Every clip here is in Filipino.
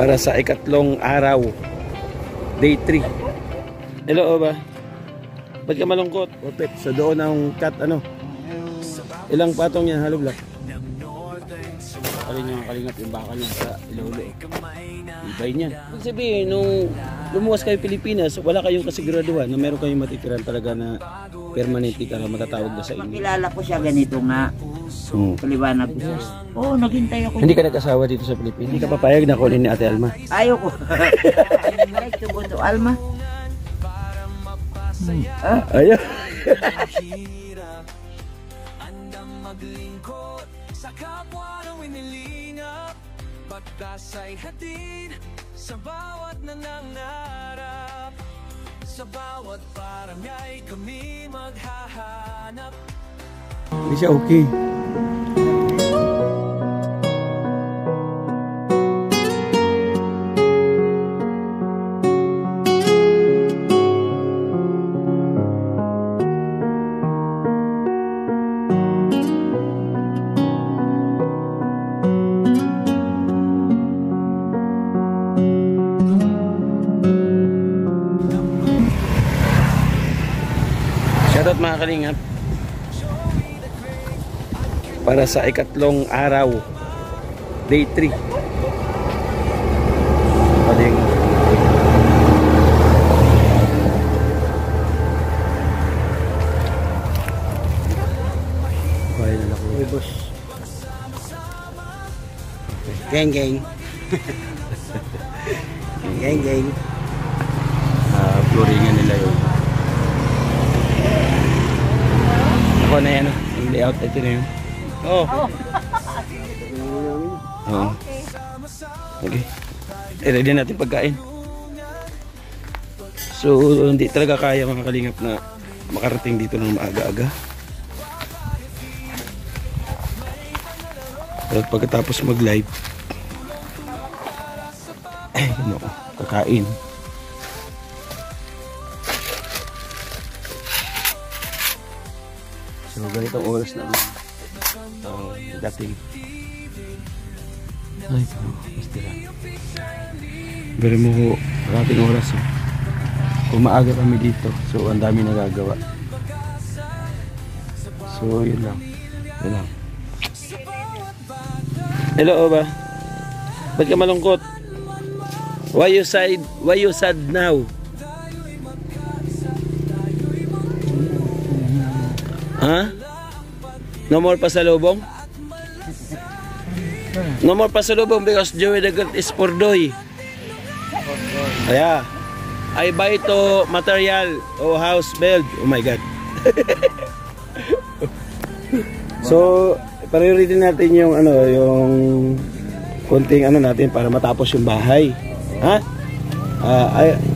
para sa ikatlong araw, day 3. Hello ba? Ba't ka malungkot? Opet, sa doon ang cat ano? Ilang patong yan, Halo Black? Alin yung kalingap yung bakal niya sa ilolo. Ibay niyan. Ibig sabihin, nung lumuwas kayo Pilipinas, wala kayong kasiguraduhan na meron kayong matitiran talaga na permanente ka na matatawag na sa inyo. Kilala ko siya ganito nga. Paliwanag ko siya. Oo, naghintay ako. Hindi ka nag-asawa dito sa Pilipinas? Hindi ka papayag na kunin ni Ate Alma? Ayaw ko. Like to go to Alma. Ayaw. Sa kapwa ng winilingap, pagkasa'y hatid sa bawat nangangarap. Sa bawat barangay kami maghahanap. Hindi siya okay. Shoutout mga kalingap para sa ikatlong araw, day 3. Paling kaya na ako boss. Gang gang. Gang gang. Floringan nila yun. Ako na yan, yung layout, ito na yun. Oh. Oh. Okay. I-ready natin pagkain. So, hindi talaga kaya mga kalingap na makarating dito ng maaga-aga. Pero pagkatapos mag-live, ay, ano, kakain. So, ganitong oras na dating. Ay, basta lang. Pero mo ko, rating oras. Kung maaga kami dito, so ang dami nagagawa. So, yun lang. Yun lang. Hello, ba? Ba't ka malungkot? Why you sad now? Ha? No more pasalubong? No more pasalubong because Joey the Great is for Doy. Yeah. I buy to material o house build. Oh my God. So, priority natin yung ano, yung konting ano natin para matapos yung bahay. Ha?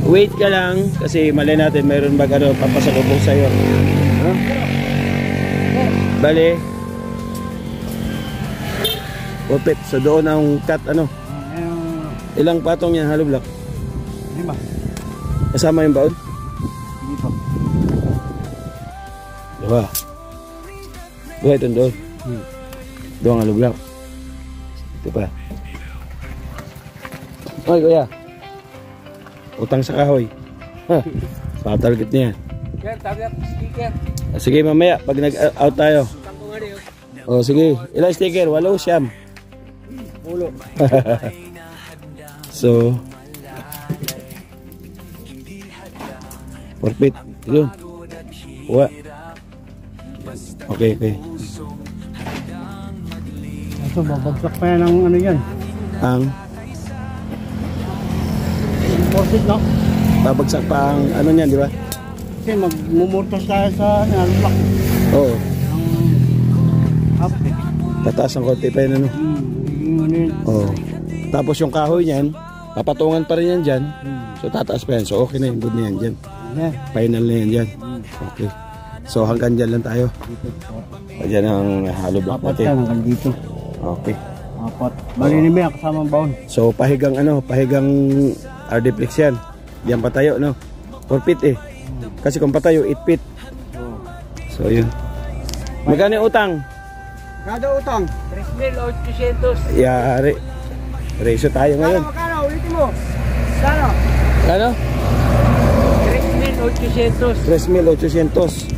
Wait ka lang kasi malay natin mayroon bag ano papasalubong sa iyo. Ha? Bale. Opet, so doon ang cat ano? Ilang patong yan, Halo Black? 5. Kasama yung baon? Hindi pa. Diba? Diba ito doon? Doon ang Halo Black. Ito pa. Oy, kuya. Utang sa kahoy. Ha? Pa-target niya. Sige mamaya pag nag-out tayo. Oh sige, ilang sticker? 8 siyam. Ulo. So forfeit. Yun. Kuha. Okay, okay. Ito, babagsak pa yan ang ano yan. Ang Forfeit, no? babagsak pa ang ano niyan, di ba? Kasi magmumurtos tayo sa almak. Oo. Up. Tataas ang konti pa yun ano. Ano yun? Oo. Tapos yung kahoy niyan, papatungan pa rin yan dyan. So tataas pa yan. So okay na yung good na yan dyan. Yeah. Final na yan dyan. Okay. So hanggang dyan lang tayo. Dyan ang Halo Black Apat natin. yan hanggang dito. Okay. Apat. Bali ni Mea kasamang baon. So pahigang ano, pahigang RD-Flex yan. Diyan patayo no. 4 feet eh. Kasi kung patayo 8 feet. So yun. Magkano yung utang? Kada utang? 3,800. Yari. Reso tayo ngayon. Magkano? Ulit mo. Sana. Ano? 3,800. 3,800.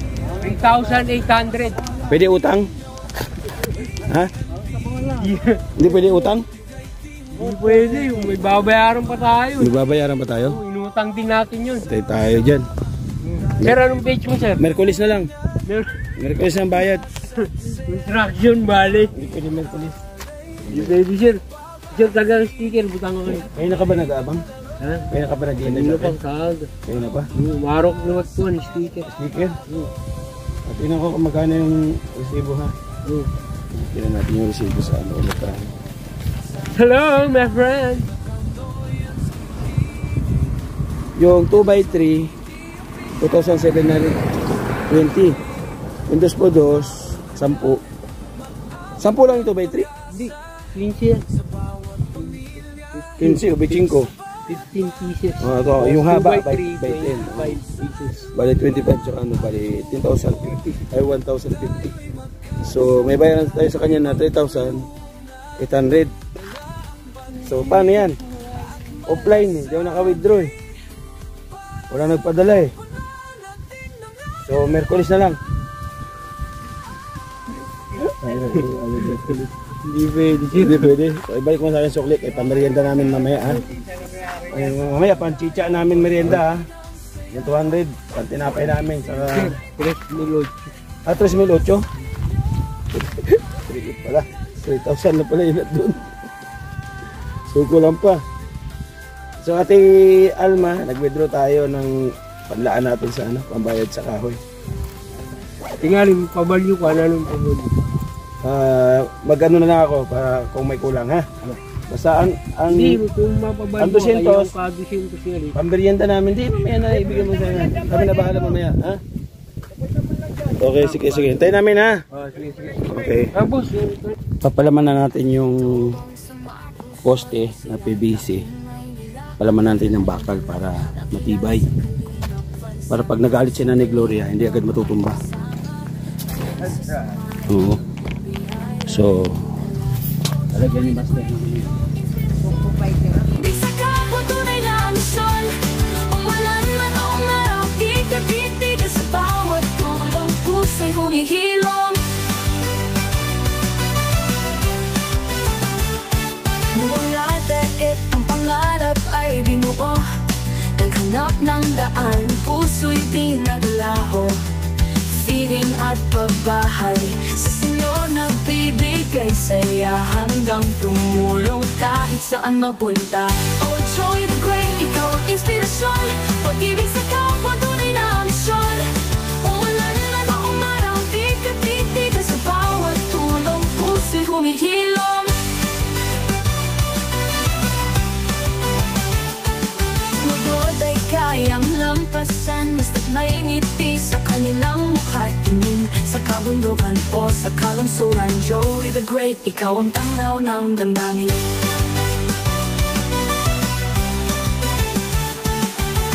3,800. Pwede utang? Ha? Hindi pwede utang? Hindi pwede. May babayaran pa tayo. May babayaran pa tayo? Inutang din natin yun. Tayo dyan. Sir, anong page mo, sir? Merkulis na lang. Merkulis na ang bayad. Instruction, bali. Hindi pwede Merkulis. Hindi pwede, sir. Sir, tagang sticker. Butang ko kayo. Ngayon na ka ba nag-aabang? Ha? Ngayon na ka ba nag-iinda Ano sa pang kaag? Ngayon na pa? Marok na ito, sticker. Speaker? At tingnan ko kung magkano yung resibo ha. Tingnan natin yung resibo sa ano ulit ha. Hello, my friend. Yung 2x3 2,720. Yung 2x2 10. 10 lang yung 2x3? Hindi. 15 yan. 15 o 25. 15 pieces. Ito, yung haba by 2x3, 10. 5 pieces. Bali 25 tsaka ano, bali 10,050 ay 1,050. So may bayaran tayo sa kanya na 3,800. So paano yan? Offline eh, di ako naka-withdraw eh. Wala nagpadala eh. So Merkulis na lang. Hindi pwede. Hindi pwede. So ibalik mo sa akin suklik eh, pamerienda namin mamaya ha. Ay, mamaya panchicha namin merienda ha. Yung 200, pantinapay namin sa 3,800. 3,800? 3,000 pala. 3,000 na pala yun at doon. So kulang pa. So Ate Alma, nag-withdraw tayo ng panlaan natin sa ano, pambayad sa kahoy. Tingalin, pabalyo ka na nung pabalyo. Mag-ano na lang ako para kung may kulang ha. Basta ang Hindi, kung mapabalyo ang 200, ka, yung ka-200 nga rin. pamberienda namin, di mamaya na ibigay mo sa akin. Kami na bahala mamaya, ha? Okay, sige, sige. Hintayin namin, ha? Sige. Okay. Tapos, Papalaman na natin yung poste na PVC. Palaman natin ng bakal para matibay. Para pag nagalit siya na ni Gloria, hindi agad matutumba. Oo. So, talagyan ni Master. Di sa kapwa tunay na misyon. Umalan man o umaraw, titig sa bawat tulong pusa'y humihilom. Mula dait ang pangarap ay binuo. Naghanap ng daan, puso'y dinaglaho. Feeling at pagbahay sa sinyo nagbibigay saya hanggang tumulong kahit saan mapunta. Oh Joy the Great, ikaw ang inspirasyon. Pag-ibig sa kapwa, tunay na misyon. Umulan man o umaraw, di ka titigan sa bawat tulong, puso'y humihilom. Lugod ay kayang lampasan, basta't may ngiti sa kanilang mukha. Tingin sa kabundukan o sa kalungsuran, Joey the Great, ikaw ang tanglaw ng damdamin.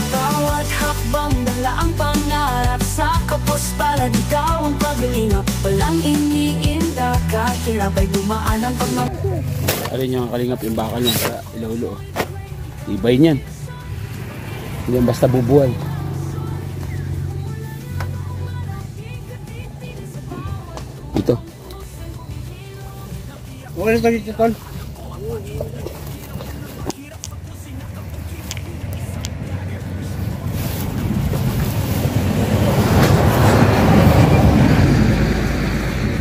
Bawat hakbang dala ang pangarap sa kapos para ikaw ang paglingap. Walang iniinda kahit hirap ay dumaan ang pagmamahal. Alin nyo ang kalingap yung bakal niya sa ilaulo. Ibay niyan. Hindi yan basta bubuhay. Ito. okay na tayo dito, Tol.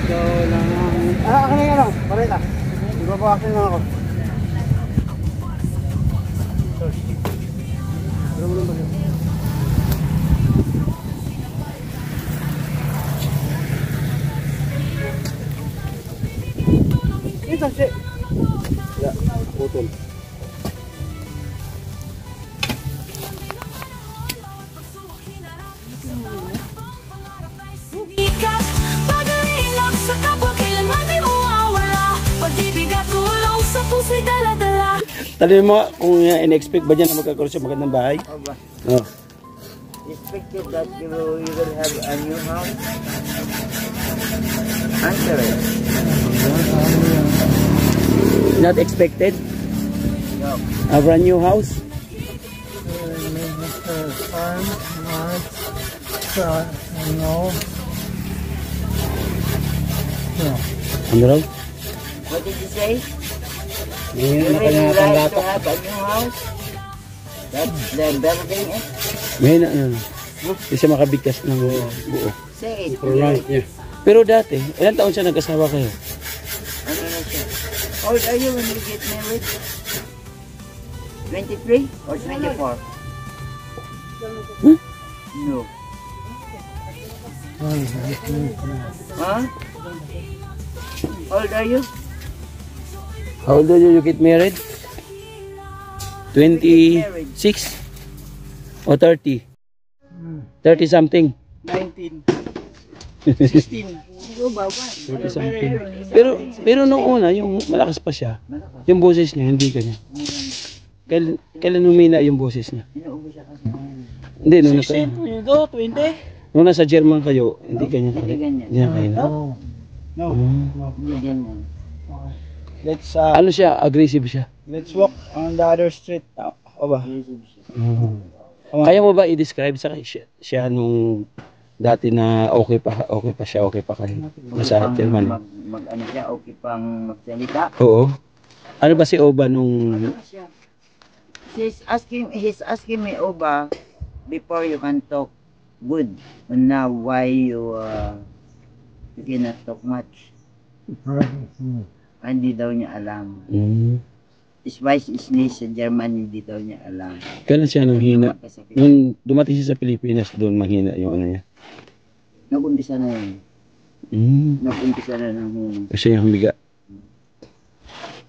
So, lang... akin na yan, parita. Ibabawasin na ako. Ito siya. Ya, putol. Ikat, pag-alilap sa kapwa, kailanman di mawawala. Pag-ibig at tulong sa puso'y dala-dala. Tanong mo kung in-expect ba dyan na magkakaroon siya magandang bahay? Oh. Expected that you will have a new house? Answer it. Not expected? A brand new house? Farm, March, no. Ano raw? What did you say? May You kanya would like latak. to have a new house? That's the building is? Ngayon na, ano. Hindi siya makabigkas ng buo. Say it. Prolonged, yeah. Pero dati, ilang taon siya nag-asawa kayo? Ano na siya? How old are you when you get married? 23 or 24? Hmm? No. Huh? How old are you? How old are you get married? 26? O 30? 30 something? 19. 16. 30 something. Pero nung una, yung malakas pa siya, yung boses niya, hindi kanya. Kailan humina yung boses niya? Hindi, nung nasa... 20? Nung nasa German kayo, hindi kanya. Hindi ganyan. Hindi kanya. No. No. Hindi ganyan. Ano siya? Aggressive siya. Let's walk on the other street. O ba? Kaya mo ba i-describe sa siya nung dati na okay pa siya, okay pa kayo? Nasa German. Ano siya, okay pang magsalita. Oo. Ano ba si Oba nung... He's asking me, Oba, before you can talk good. And now, why you cannot talk much? Hindi daw niya alam. Spice is sa German, hindi daw niya alam. Kailan siya nung hina? Nung dumating siya sa Pilipinas, doon manghina yung ano niya. Nag-umpisa na yun. Nag-umpisa na ng hina. Kasi yung humiga.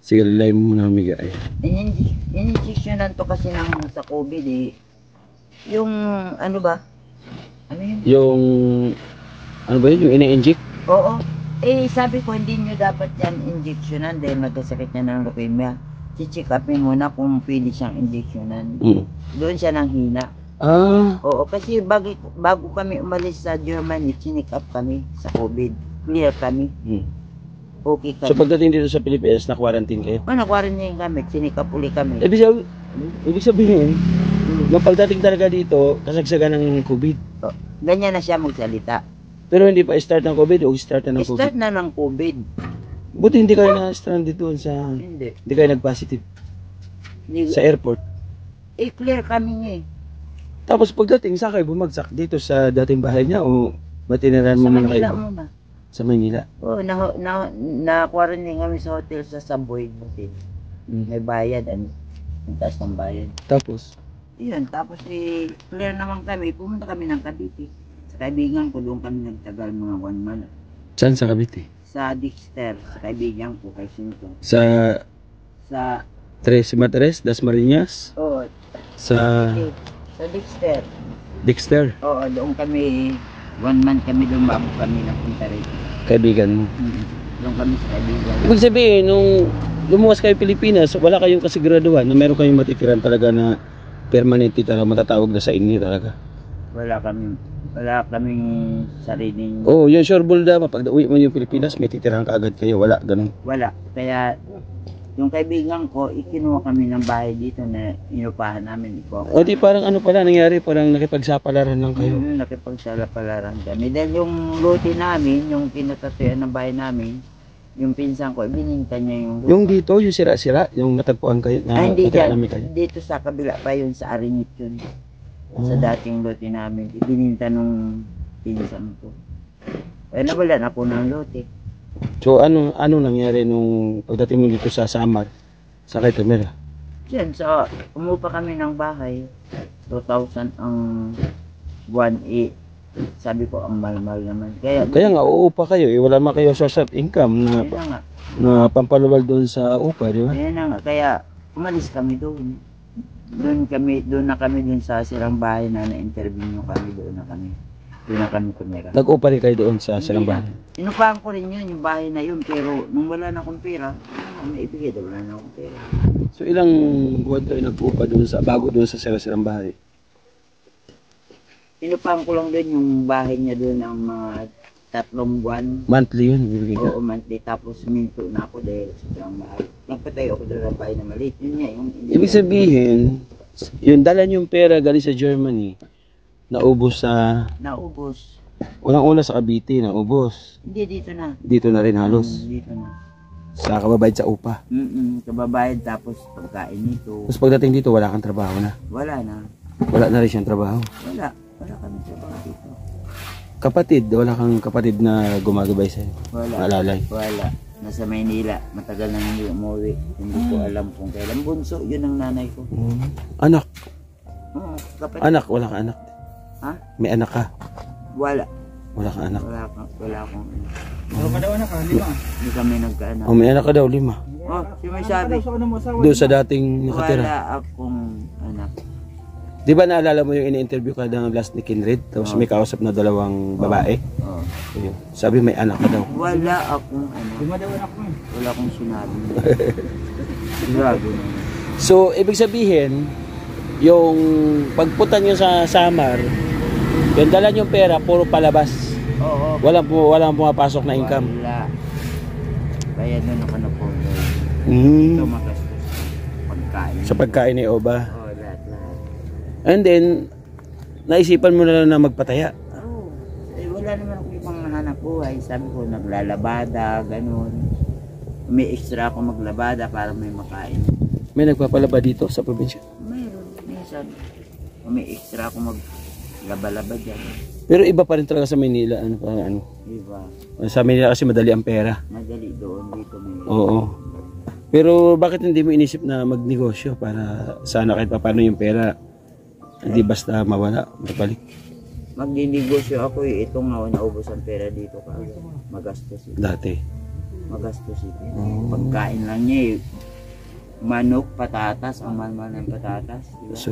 Sige, lalay mo muna humiga. In-injectionan to kasi ng sa COVID eh. Yung ano ba? Ano yun? Yung... Ano ba yun? Yung ina-inject? Oo. Eh, sabi ko, hindi nyo dapat yan injectionan dahil magkasakit niya ng leukemia. Si-check upin muna kung pwede siyang injectionan. Doon siya nang hina. Oo, kasi bago kami umalis sa Germany, chinik up kami sa COVID. Clear kami. Okay kami. So pagdating dito sa Pilipinas, na-quarantine kayo? Nag-quarantine kami, chinik up uli kami. Ibig sabihin, nung pagdating talaga dito, kasagsagan ng COVID. Ganyan na siya magsalita. Pero hindi pa start ng COVID o start na ng COVID? Start na ng COVID. Buti hindi kayo na-stranded doon sa... Hindi. Hindi kayo nag-positive sa airport. Eh, clear kami eh. Tapos pagdating, saan kayo bumagsak? Dito sa dating bahay niya o matinirahan mo muna kayo? Sa Manila muna. Sa Manila? Oo, na-quarantine kami sa hotel sa Savoy Hotel. May bayad, ang taas ng bayad. Tapos? Yun, tapos clear naman kami. Pumunta kami ng Cavite. Sa kaibigan ko, doon kami nagtagal mga 1 month. Saan sa Cavite? Sa Dexter, sa kaibigan ko, kay Sinto. Sa Tres Matres, Dasmariñas? Oo. Sa Dexter. Dexter? Oo, doon kami, 1 month kami doon bago kami napunta rin. Kaibigan mo? Doon kami sa kaibigan. Ibig sabihin, nung lumuwas kayo Pilipinas, wala kayong kasiguraduhan na meron kayong matitiran talaga na permanente talaga, matatawag na sa inyo talaga? Wala kaming sariling... Oo, yung sure bulda, pag uwi mo yung Pilipinas, may titirahan ka agad kayo, wala, ganun. Wala, kaya yung kaibigan ko, ikinuha kami ng bahay dito na inupahan namin. O di parang ano pala nangyari, parang nakipagsapalaran lang kayo. Nakipagsapalaran kami. Dahil yung lote namin, yung pinatatuyan ng bahay namin, yung pinsan ko, bininta niya yung lupa. Yung dito, yung sira-sira, yung natagpuan kayo, na hindi natira dyan, namin kayo. dito sa kabila pa yun, sa Arinit yun. Sa dating lote namin, ibininta nung pinsan ko. Kaya nawala na po ng lote. So ano nangyari nung pagdating mo dito sa Samar? Sa kayo tumira? Diyan, umupa kami ng bahay. 2,000 ang 1A. Sabi ko, ang mahal-mahal naman. Kaya nga, uupa kayo. Wala man kayo source of income na pampaluwal doon sa upa, di ba? Kaya na nga. Kaya umalis kami doon. Doon na kami doon sa silang bahay na na-interview nyo kami. Doon na kami tumira. Nag-upa rin kayo doon sa silang bahay? Inupahan ko rin yun, yung bahay na yun. Pero nung wala na akong pera, may ibigay daw, wala na akong pera. So ilang buwan kayo nag-upa doon bago doon sa silang bahay? Inupahan ko lang doon yung bahay niya doon ng mga 3 buwan. Monthly yun, bibigay ka. Oo, monthly. Tapos minto na ako dahil sobrang mahal. Nagpatay ako doon ng bahay na maliit. Yun nga, yung... Ibig sabihin, yung dala niyong pera galing sa Germany, naubos sa... Naubos. Unang-una sa Cavite, naubos. Hindi, dito na. Dito na rin halos. Dito na. Sa kababayad sa upa. Kababayad tapos pagkain nito. Tapos pagdating dito, wala kang trabaho na. Wala na. Wala na rin siyang trabaho. Wala kami trabaho dito. Kapatid, wala kang kapatid na gumagabay sa'yo. Wala. Alalay. Wala. Nasa Maynila. Matagal na hindi umuwi. Hindi ko alam kung kailan. Bunso, yun ang nanay ko. Anak. Oo, kapatid. Anak, wala ka anak. Ha? May anak ka. Wala. Wala ka anak. Wala akong anak. Ano ka daw anak ha? 5. Hindi kami nagkaanak. Oh, may anak ka daw, 5. Oh, yung may sabi. Doon sa dating nakatira. Wala akong anak. Di ba naalala mo yung ini-interview ka ng last ni Kinrid? Tapos may kausap na 2 babae. Oo. Ayun. Sabi may anak ka daw. Wala akong anak. 5 daw anak mo. Wala akong sinabi. Grabe na. So, ibig sabihin, yung pagpunta nyo sa Samar, yung dala nyo pera, puro palabas. Oo. Walang pumapasok na income. Wala. Kaya doon ako na-follow. Ito magastos. Pagkain. Sa pagkain ni Oba. Oo, lahat. And then, naisipan mo na lang na magpataya. Oo. Wala naman ako ibang hanap buhay. Sabi ko, naglalabada, ganun. May extra ako maglabada para may makain. May nagpapalaba dito sa probinsya. Mayroon. Minsan, may extra ako maglaba-laba dyan. Pero iba pa rin talaga sa Manila. Ano. Diba? Sa Manila kasi madali ang pera. Madali doon, dito may... Oo. Pero bakit hindi mo inisip na magnegosyo para sana kahit paano yung pera hindi basta mawala, magbalik? Magdinegosyo ako eh. Ito nga, naubos ang pera dito ka. Magastos ito. Dati. Magastos ito. Pagkain lang niya eh. Manok, patatas, ang mahal ng patatas. Diba? So,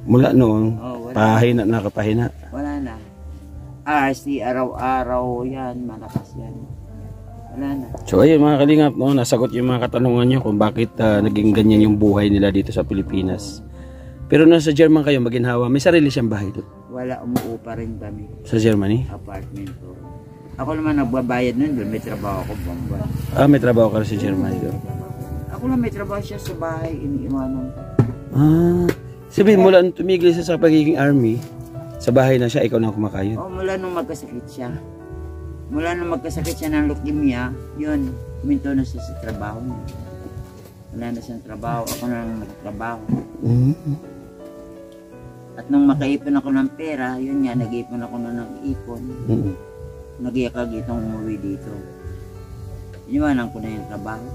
mula noon, wala. pahina na kapahina. Wala na. RC, araw-araw yan, malakas yan. Wala na. So, ayun mga kalingap, no, nasagot yung mga katanungan nyo kung bakit naging ganyan yung buhay nila dito sa Pilipinas. Pero nasa German kayo, maginhawa, may sarili siyang bahay doon. Wala, umuupa rin kami. Sa Germany? Apartment ko. Ako naman nagbabayad nun doon, may trabaho ako buwan-buwan. Ah, may trabaho ka rin sa Germany doon. Ako lang may trabaho siya sa bahay, iniiwanan ko. Ah, sabihin mula nung tumigil siya sa pagiging army, sa bahay na siya, ikaw na kumakayod. Oh, mula nung magkasakit siya. Mula nung magkasakit siya ng leukemia, yun, huminto na siya sa trabaho niya. Wala na siyang trabaho, ako na lang nagtrabaho. At nung makaipon ako ng pera, yun nga, nag-ipon ako na ng ipon. Nag-iakag itong umuwi dito. Iniwanan ko na yung trabaho.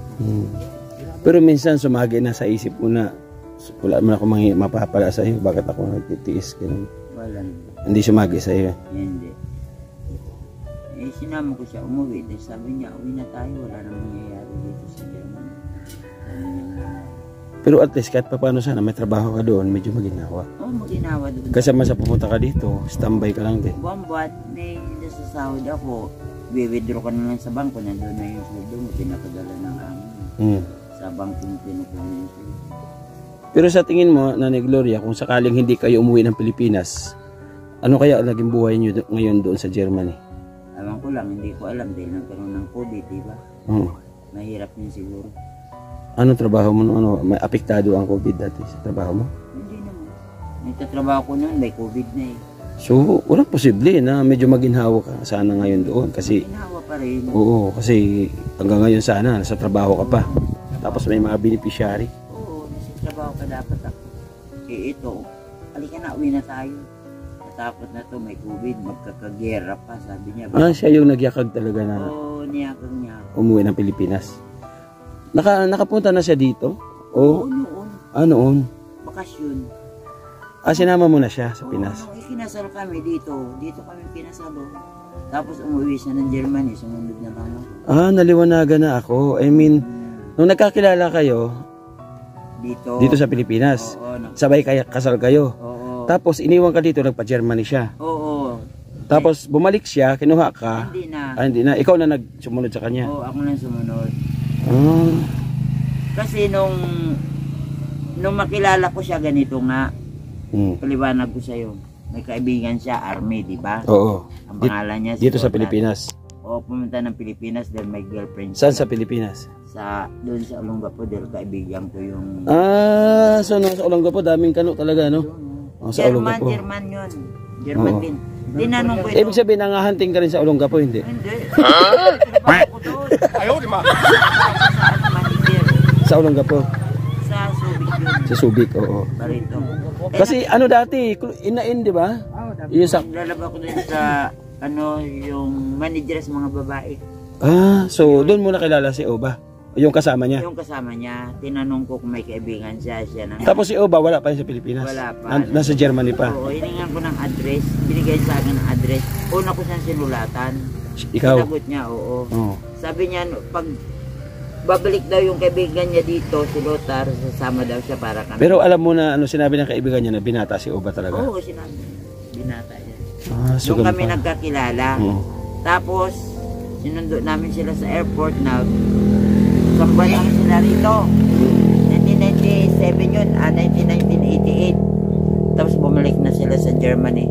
Pero minsan sumagi na sa isip mo na wala man ako mapapala sa iyo, bakit ako nagtitiis ganun? Wala. Hindi sumagi sa iyo. Hindi. Eh, sinama ko siya umuwi. Dahil sabi niya, uwi na tayo. Wala namang nangyayari dito sa Germany. Pero at least kahit pa paano sana may trabaho ka doon, medyo maginawa. Oo, maginawa doon. Kasi masa pumunta ka dito, standby ka lang din. Buwan-buwan, may nasa sahod ako. Withdraw ka na lang sa bangko. Nandun na yung sweldo mo. Pinapadala ng amin. Sa bangko mo pinukuha na yung sweldo. Pero sa tingin mo, Nanay Gloria, kung sakaling hindi kayo umuwi ng Pilipinas, ano kaya naging buhay niyo ngayon doon sa Germany? Alam ko lang, hindi ko alam dahil nagkaroon ng COVID, diba? Mahirap din siguro. Anong trabaho mo? May apektado ang COVID dati sa trabaho mo? Hindi naman. Nagtatrabaho ko noon, may COVID na eh. So, walang posible na medyo maginhawa ka sana ngayon doon kasi... Ginawa pa rin. Oo, kasi hanggang ngayon sana nasa trabaho ka pa. Tapos may mga beneficiary. Oo, nasa trabaho ka dapat ako. Eh ito, halika na, uwi na tayo. Natapos na to, may COVID, magkakagera pa, sabi niya. Ah, siya yung nagyakag talaga na Oo, niyakag niya ako. umuwi ng Pilipinas. Nakapunta na siya dito? Oo, Oo. noon. Ah, noon. Bakasyon. Ah, sinama mo na siya sa Pinas? Oo, ikinasal kami dito. Dito kami kinasal. Tapos umuwi siya ng Germany, sumunod na lang ako. Ah, naliwanagan na ako. I mean, nung nagkakilala kayo, dito sa Pilipinas, Oo, sabay kasal kayo. Oo. Tapos iniwan ka dito, nagpa-Germany siya. Oo. Tapos bumalik siya, kinuha ka. Hindi na. Ah, hindi na. Ikaw na nagsumunod sa kanya. Oo, ako lang sumunod. Ah. Kasi nung makilala ko siya ganito nga, paliwanag ko sa'yo. May kaibigan siya, Army, di ba? Oo. Ang pangalan niya Dito sa Scotland. Pilipinas. O pumunta ng Pilipinas dahil may girlfriend. Saan sa Pilipinas? Doon sa Olongapo dahil kaibigan ko yung... So sa Olongapo, daming kano talaga, no? Sa Olongapo. German yun. German din. Tinanong ko ito. Ibig sabihin, nangahanting ka rin sa Olongapo, hindi? Hindi. Trabaho ko doon. Ayaw, di ba? Sa Olongapo? Sa Subic yun. Sa Subic, oo. Barito. Kasi ano dati, inain, di ba? Yung sa... Lalaba ko doon sa yung manager sa mga babae. So doon mo nakilala si Oba? Yung kasama niya? Yung kasama niya. Tinanong ko kung may kaibigan siya. Tapos si Oba, wala pa yun sa Pilipinas? Wala pa. Nasa Germany pa? Oo, hiningan ko ng address. Binigay sa akin ng address. Una ko siyang sinulatan. Ikaw? Sinagot niya, oo. Sabi niya, pag babalik daw yung kaibigan niya dito, si Lothar, sasama daw siya para kami. Pero alam mo na sinabi ng kaibigan niya na binata si Oba talaga? Oo, sinabi. Binata niya. So kami nagkakilala. Tapos, sinundo namin sila sa airport na isang buwan lang sila rito. 1997 yun, 1988. Tapos bumalik na sila sa Germany.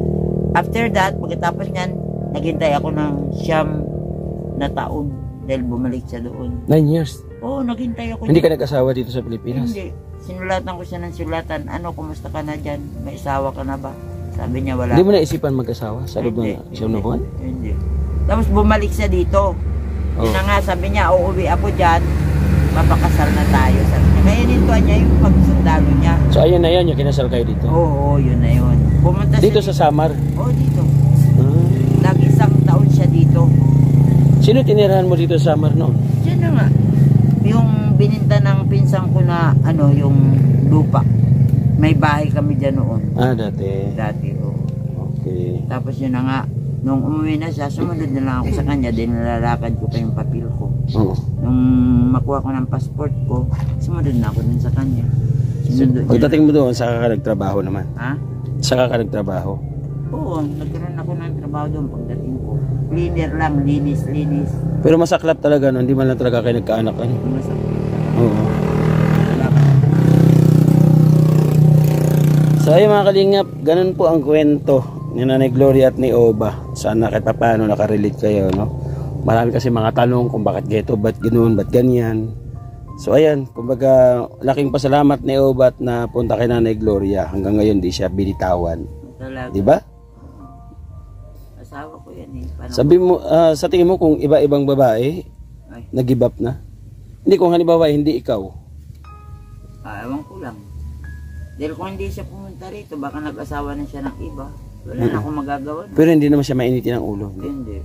After that, pagkatapos niyan, naghintay ako ng 9 na taon dahil bumalik siya doon. 9 years? Oo, naghintay ako. Hindi ka nag-asawa dito sa Pilipinas? Hindi. Sinulatan ko siya ng sulatan. Ano, kumusta ka na dyan? May asawa ka na ba? Sabi niya wala. Hindi mo naisipan mag-asawa sa loob ng isang buwan? Hindi. Tapos bumalik siya dito. Yun na nga, sabi niya, uuwi ako dyan. Mapakasal na tayo. Sabi niya, kaya nintuan niya yung pagsundalo niya. So ayun na yun, yung kinasal kayo dito? Oo, yun na yun. Pumunta dito siya sa Samar? Oo, dito. Nag-isang taon siya dito. Sino tinirahan mo dito sa Samar noon? Diyan na nga. Yung bininta ng pinsang ko na, yung lupa. May bahay kami dyan noon. Dati. Dati, oo. Okay. Tapos yun na nga, nung umuwi na siya, sumunod na lang ako sa kanya, din nalalakad ko pa yung papel ko. Oo. Nung makuha ko ng passport ko, sumunod na ako din sa kanya. Pagdating mo doon, saka ka nagtrabaho naman? Ha? Saka ka nagtrabaho? Oo, nagkaroon ako ng trabaho doon pagdating ko. Cleaner lang, linis. Pero masaklap talaga, no? Hindi man lang talaga kayo nagkaanak, ano? Masakit. Oo. So ayun mga kalingap, ganun po ang kwento ni Nanay Gloria at ni Oba. Sana kahit paano nakarelate kayo, no? Marami kasi mga tanong kung bakit geto, ba't ganoon, ba't ganyan. So ayan, kumbaga laking pasalamat ni Oba at na punta kay Nanay Gloria. Hanggang ngayon di siya binitawan. Talaga. Di ba? Asawa ko yan eh. Paano Sabi mo, sa tingin mo kung iba-ibang babae, nag-give up na? Hindi, kung halimbawa hindi ikaw. Ewan ko lang. Dahil kung hindi siya pumunta rito, baka nag-asawa na siya ng iba. Wala na akong magagawa. Pero hindi naman siya mainitin ng ulo. Hindi.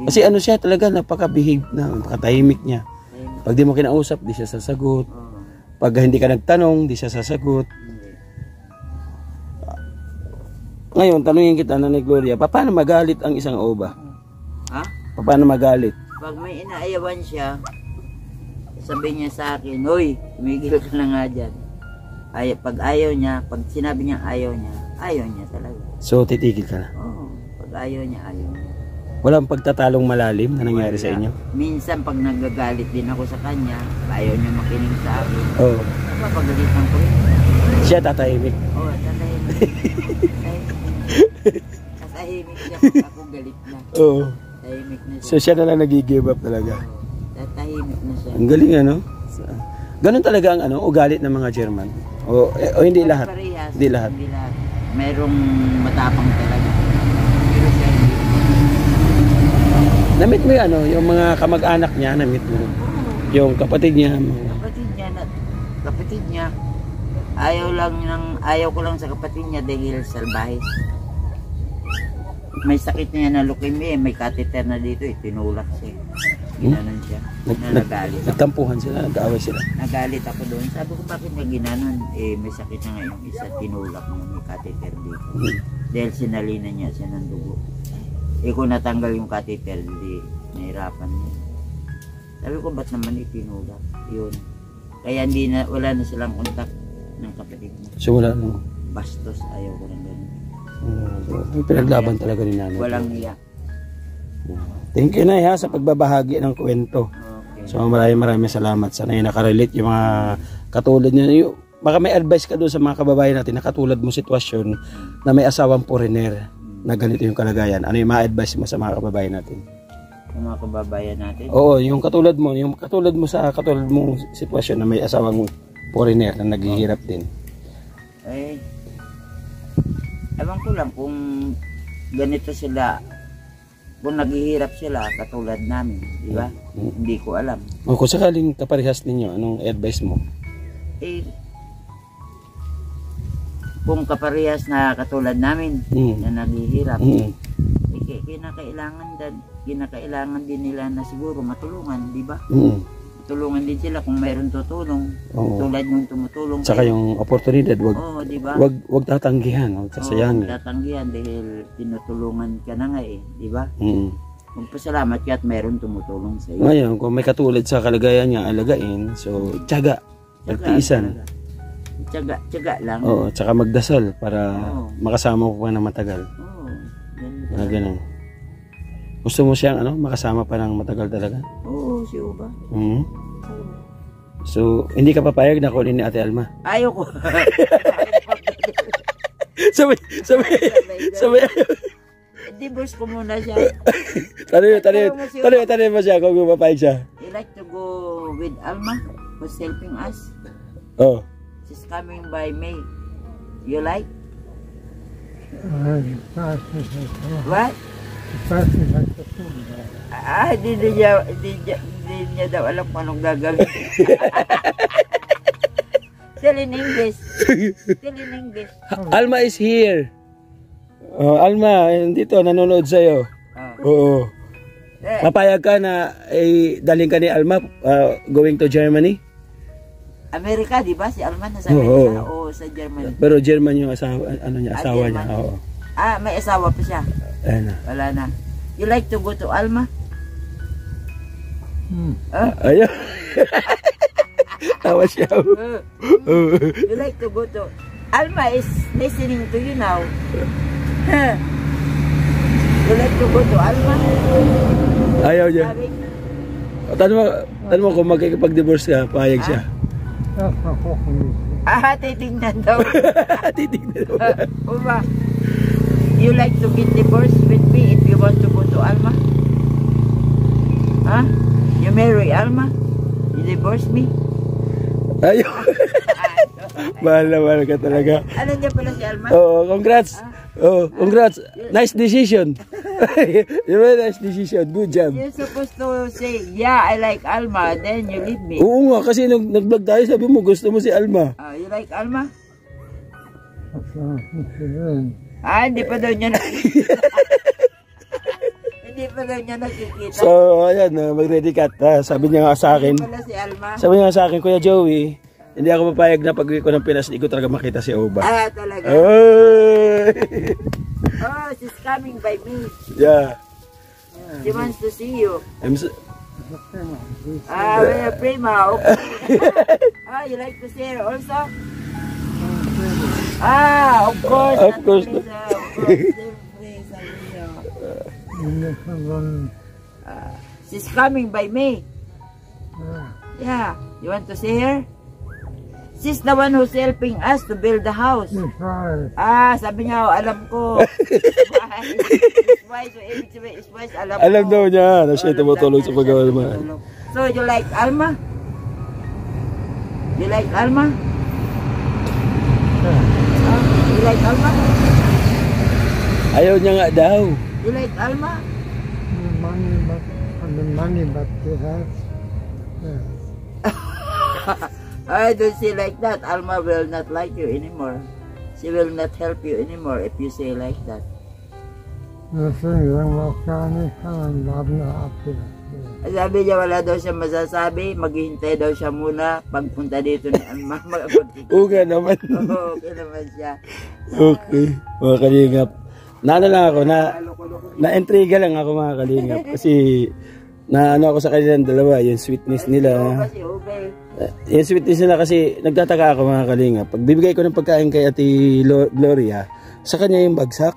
Kasi ano siya talaga, napaka-behave na, napaka-tahimik niya. Pag di mo kinausap, di siya sasagot. Pag hindi ka nagtanong, di siya sasagot. Ngayon, tanungin kita, Nanay Gloria, paano magalit ang isang Oba? Ha? Paano magalit? Pag may inaayawan siya, sabi niya sa akin, "Hoy, tumigil ka na nga dyan." Pag ayaw niya, pag sinabi niya ayaw niya talaga. So, titigil ka na? Oo, pag ayaw niya. Walang pagtatalong malalim na nangyari sa inyo? Minsan, pag nagagalit din ako sa kanya, ayaw niya makinig sa akin. Oo. Napapagalitan ko rin. Siya tatahimik? Oo, tatahimik. Tatahimik siya pag ako galit na. Oo. Tahimik na siya. So, siya na lang nag-give up talaga? Tatahimik na siya. Ang galing, ano? Ganun talaga ang ugali ng mga German? O hindi lahat? Parehas. Hindi lahat? Hindi lahat. Merong matapang talaga. Pero siya hindi. Namit mo yung mga kamag-anak niya, namit mo. Yung kapatid niya. Kapatid niya. Ayaw ko lang sa kapatid niya dahil salbahis. May sakit niya na leukemia, may catheter na dito, tinulak siya. Ginanon siya. Nagalit. Nagtampuhan sila, nag-aaway sila. Nagalit ako doon. Sabi ko, bakit niya ginanon? May sakit na ngayon isa, tinulak niya, may catheter dito. Dahil sinalinan niya siya ng dugo. Kung natanggal yung catheter, hindi nahirapan niya. Sabi ko, ba't naman itinulak? Yun. Kaya wala na silang kontak ng kapatid niya. So wala nang bastos, ayaw ko ng ganun. May pinaglaban talaga ni Nanay. Walang niya. Thank you, Nay, sa pagbabahagi ng kwento. Okay. So maraming salamat. Sana yung nakarelate yung mga katulad nyo. Baka may advice ka doon sa mga kababayan natin na katulad mo sitwasyon na may asawang foreigner na ganito yung kalagayan. Ano yung ma-advise mo sa mga kababayan natin? Yung mga kababayan natin. Oo, yung katulad mo sa katulad mong sitwasyon na may asawang foreigner na naghihirap din. Eh, ewan ko lang kung ganito sila, kung naghihirap sila katulad namin, di ba? Hindi ko alam. O kung sakaling kaparehas ninyo, anong advice mo? Eh, kung kaparehas na katulad namin na naghihirap, eh, kinakailangan din nila na siguro matulungan, di ba? Tulungan din sila kung mayroon tutulong. Tulad yung tumutulong. Saka yung oportunidad, diba? wag tatanggihan, wag sasayangin. Wag tatanggihan dahil tinutulungan ka na nga eh, di ba? Magpasalamat ka at mayroon tumutulong sa iyo. Ngayon, kung may katulad sa kalagayan niya, alagain, so tiyaga, pagtiisan. Tiyaga lang. Oo, tsaka magdasal para makasama ko pa na matagal. Ganun. Gusto mo siyang makasama pa ng matagal talaga? Oo, siya ba? So, hindi ka papayag na kunin ni Ate Alma? Ayoko. Sabay. Divorce ko muna siya. Tanong mo siya kung papayag siya. You like to go with Alma who's helping us? Oh. She's coming by May. You like? What? Hindi niya daw alam kung anong gagawin. Tell in English. Alma is here. Alma, dito, nanonood sa'yo. Oo. Papayag ka na daling ka ni Alma going to Germany? Amerika, di ba? Si Alma nasa Amerika o sa Germany? Pero German yung asawa niya. Oo. May asawa pa siya. Wala na. You like to go to Alma? Ayaw. Tawa siya. You like to go to Alma is listening to you now. You like to go to Alma? Ayaw niya. Tanong mo kung magkikipag-divorce ka, pahayag siya. Titignan daw. Uba, you like to get divorced with me if you want to go to Alma? You marry Alma? You divorce me? Ayaw. Mahal ka talaga. Ano niya pala si Alma? Congrats. Congrats. Nice decision. Nice decision. Good job. You're supposed to say, yeah, I like Alma, then you leave me. Oo nga, kasi nag-vlog tayo, sabi mo gusto mo si Alma. You like Alma? Hindi pa daw niya nakikita. Hindi pa daw niya nakikita. So, ayan, mag-ready cut. Sabi niya nga sa akin. Pala si Alma. Sabi niya nga sa akin, Kuya Joey, hindi ako mapayag na pag-uwi ko ng Pinas, hindi ko talaga makita si Oba. Talaga? She's coming by me. Yeah. She wants to see you. Prima, okay. You like to see her also? Of course. Of course. She's coming by me. Yeah. You want to see her? She's the one who's helping us to build the house. Sabi niya, alam ko. Alam daw niya na siya tumutulong sa paggawa naman. So, you like Alma? You like Alma? You like Alma? Ayaw niya nga daw. You like Alma? Money, but perhaps. I don't say like that. Alma will not like you anymore. She will not help you anymore if you say like that. Sabi niya wala daw siya masasabi. Maghihintay daw siya muna pagpunta dito ni Alma. Okay naman. Okay naman siya. Okay. Mga kalingap. Na-intriga lang ako mga kalingap. Kasi ako sa kanilang dalawa. Yung sweetness nila. Yung sweetness nila kasi nagtataka ako mga kalingap. Pag bibigay ko ng pagkain kay Ate Gloria, sa kanya yung bagsak.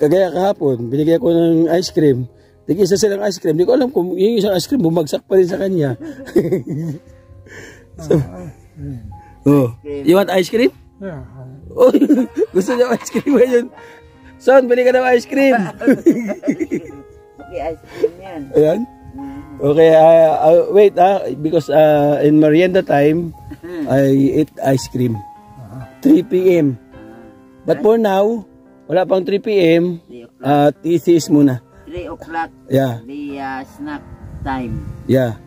Kagaya kahapon, binigay ko ng ice cream. Tig-isa silang ice cream. Hindi ko alam kung yung isang ice cream bumagsak pa rin sa kanya. You want ice cream? Yeah. Gusto niya ice cream ngayon. Son, bili ka ng ice cream. Okay, ice cream yan. Ayan. Okay, wait because in merienda time, I eat ice cream. 3 p.m. But for now, wala pang 3 p.m. Thesis muna. 3 o'clock. Yeah. The snack time. Yeah.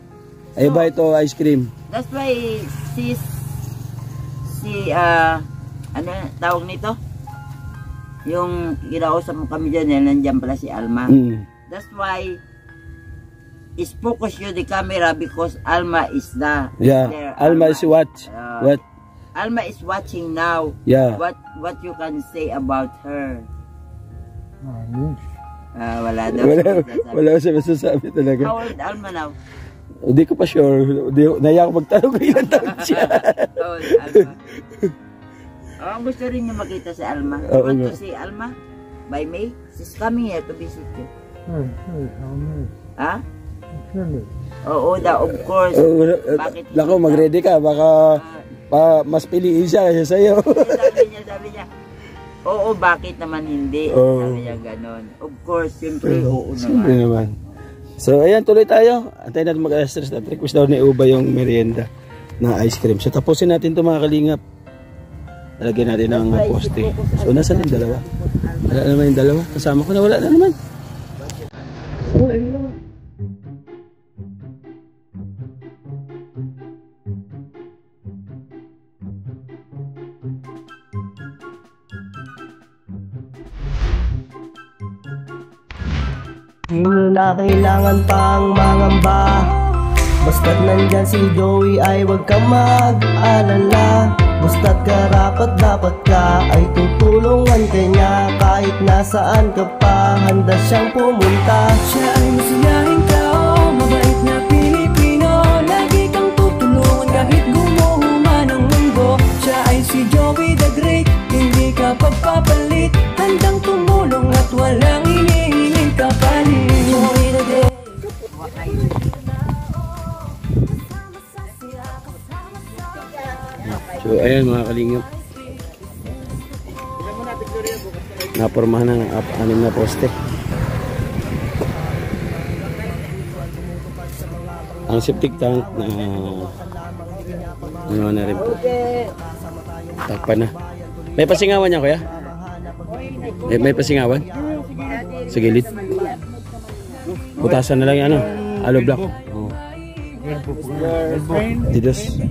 I buy to ice cream. That's why ano tawag nito? Yung kinausap mo kami dyan, nandiyan pala si Alma. That's why is focus you the camera because Alma is there. Yeah. Alma is what? Alma is watching now. Yeah. What you can say about her? Wala daw. Wala siya masasabi talaga. How old Alma now? Hindi ko pa sure. Naya ako magtanong kung ilan taon siya. How old Alma? Gusto rin niyo makita si Alma. You want to see Alma? By May? She's coming here to visit you. Ha? Oo, of course. Bakit? Lako, mag-ready ka. Baka mas piliin siya kasi sa'yo. Sabi niya, oo, bakit naman hindi? Sabi niya ganon. Of course, siyempre, oo naman. Siyempre naman. So, ayan, tuloy tayo. Antayin natin mag-alas-stress na. Request daw ni Uba yung merienda na ice cream. So, tapusin natin ito mga kalingap. Lagyan natin ng poste. So, nasaan yung dalawa? Wala naman yung dalawa. Kasama ko na wala na naman. Oh, ayun naman. Hindi na kailangan pang mangamba. Basta't nandyan si Joey ay huwag kang mag-alala. Basta't karapat dapat ka ay tutulungan kanya. Kahit nasaan ka pa, handa siyang pumunta. Siya ay masayahing tao, mabait na Pilipino. Lagi kang tutulungan kahit gumuho man ang mundo. Siya ay si Joey the Great, hindi ka pagpapalit. Handang tumulong at walang hinihiling kapalit. Joey the Great. So ayan mga kalingap, napormahan ng 6 na poste. Ang septic tank na ano na rin po, takpan na. May pasingawan niya kuya? May pasingawan? Sa gilid. Putasan na lang yung ano, aloe block. Didos.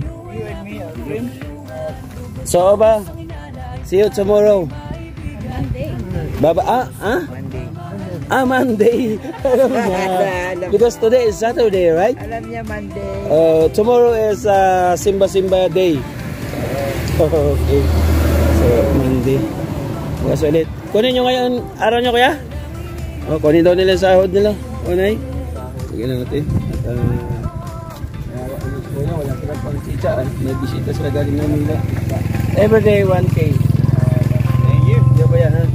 So ba, see you tomorrow. Baba, Monday. Because today is Saturday, right? Alam niya Monday. Tomorrow is Simba Day. Okay. So Monday. Bukas ulit. Kunin nyo ngayon araw nyo kuya? Kunin daw nila sahod nila. Nay. Sige na natin. At wala silang pang chicha. May bisita sila galing ng Manila. Everyday 1K. Thank you. Diyo ba yan ha?